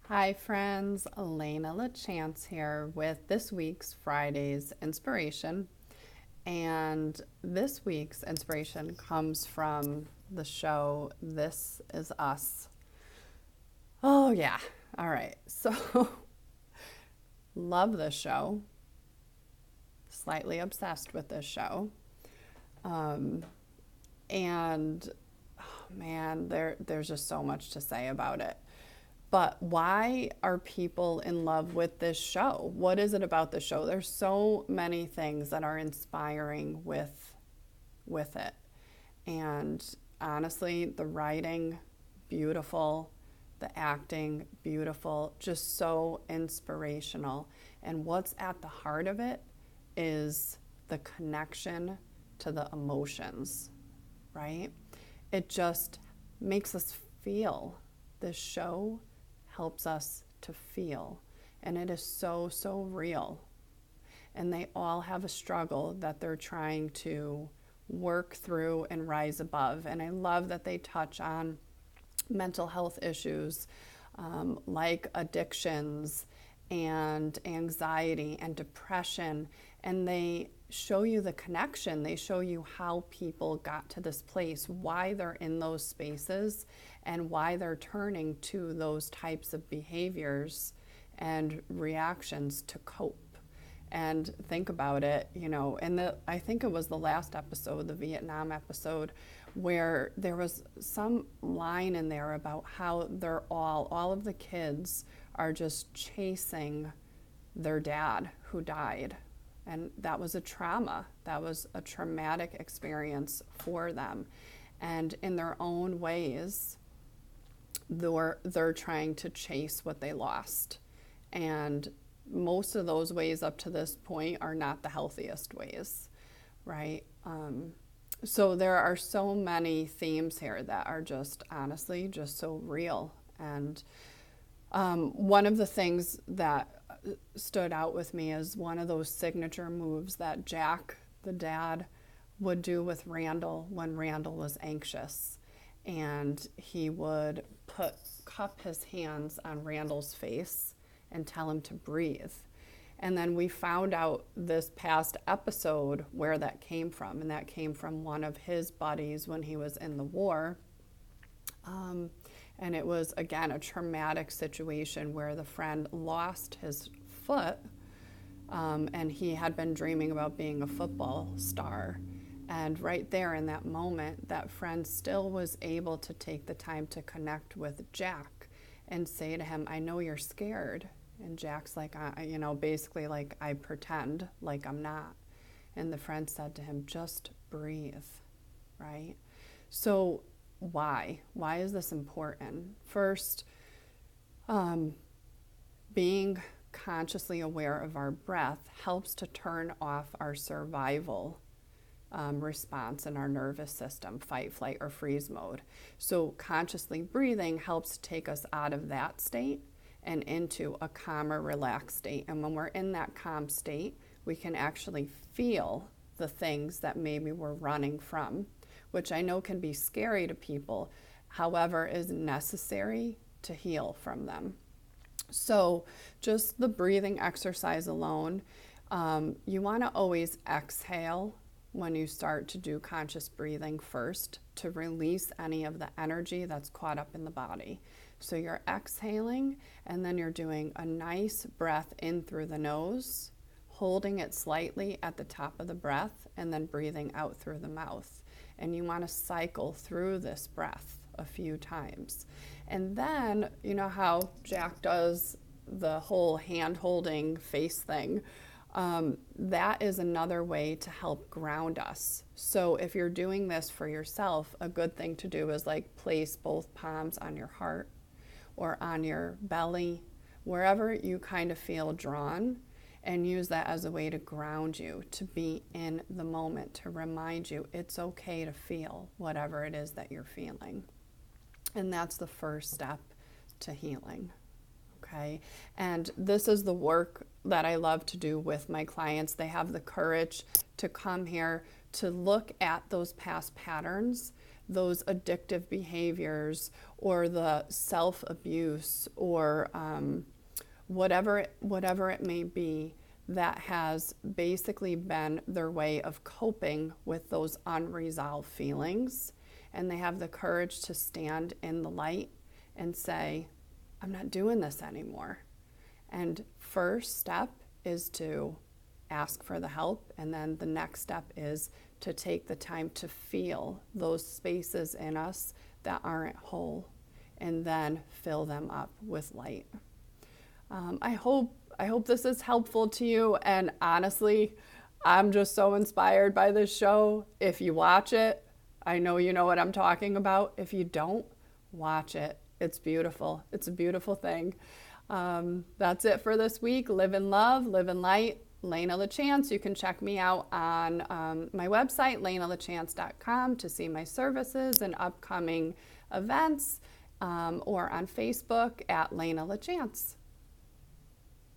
Hi, friends. Elena LaChance here with this week's Friday's inspiration. And this week's inspiration comes from the show This Is Us. Oh, yeah. All right. So, love this show. Slightly obsessed with this show. Um, and, oh, man, there's just so much to say about it. But why are people in love with this show? What is it about the show? There's so many things that are inspiring with it. And honestly, the writing, beautiful, the acting, beautiful, just so inspirational. And what's at the heart of it is the connection to the emotions, right? It just makes us feel. This show helps us to feel. And it is so, so real. And they all have a struggle that they're trying to work through and rise above. And I love that they touch on mental health issues like addictions and anxiety and depression. And they show you the connection. They show you how people got to this place, why they're in those spaces, and why they're turning to those types of behaviors and reactions to cope. And think about it, and I think it was the last episode, the Vietnam episode, where there was some line in there about how they're all of the kids are just chasing their dad who died. And that was a trauma. That was a traumatic experience for them. And in their own ways, they're trying to chase what they lost. And most of those ways up to this point are not the healthiest ways, right? So there are so many themes here that are just honestly just so real. And one of the things that stood out with me is one of those signature moves that Jack, the dad, would do with Randall when Randall was anxious. And he would cup his hands on Randall's face and tell him to breathe. And then we found out this past episode where that came from, and that came from one of his buddies when he was in the war. And it was, again, a traumatic situation where the friend lost his foot, and he had been dreaming about being a football star. And right there in that moment, that friend still was able to take the time to connect with Jack and say to him, I know you're scared. And Jack's like, basically like, I pretend like I'm not. And the friend said to him, just breathe, right? So why? Why is this important? First, being consciously aware of our breath helps to turn off our survival response in our nervous system, fight, flight, or freeze mode. So consciously breathing helps take us out of that state and into a calmer, relaxed state. And when we're in that calm state, we can actually feel the things that maybe we're running from, which I know can be scary to people, however, is necessary to heal from them. So just the breathing exercise alone, you want to always exhale when you start to do conscious breathing first to release any of the energy that's caught up in the body. So you're exhaling, and then you're doing a nice breath in through the nose, holding it slightly at the top of the breath, and then breathing out through the mouth. And you want to cycle through this breath a few times. And then, you know how Jack does the whole hand-holding face thing? That is another way to help ground us. So if you're doing this for yourself, a good thing to do is like place both palms on your heart or on your belly, wherever you kind of feel drawn, and use that as a way to ground you, to be in the moment, to remind you it's okay to feel whatever it is that you're feeling. And that's the first step to healing. Okay. And this is the work that I love to do with my clients. They have the courage to come here to look at those past patterns those addictive behaviors or the self-abuse or whatever it may be that has basically been their way of coping with those unresolved feelings. And they have the courage to stand in the light and say, I'm not doing this anymore. And first step is to ask for the help. And then the next step is to take the time to feel those spaces in us that aren't whole and then fill them up with light. I hope this is helpful to you. And honestly, I'm just so inspired by this show. If you watch it, I know you know what I'm talking about. If you don't, watch it. It's beautiful. It's a beautiful thing. That's it for this week. Live in love, live in light. Lena LaChance. You can check me out on my website, lenalachance.com, to see my services and upcoming events, or on Facebook at Lena LaChance.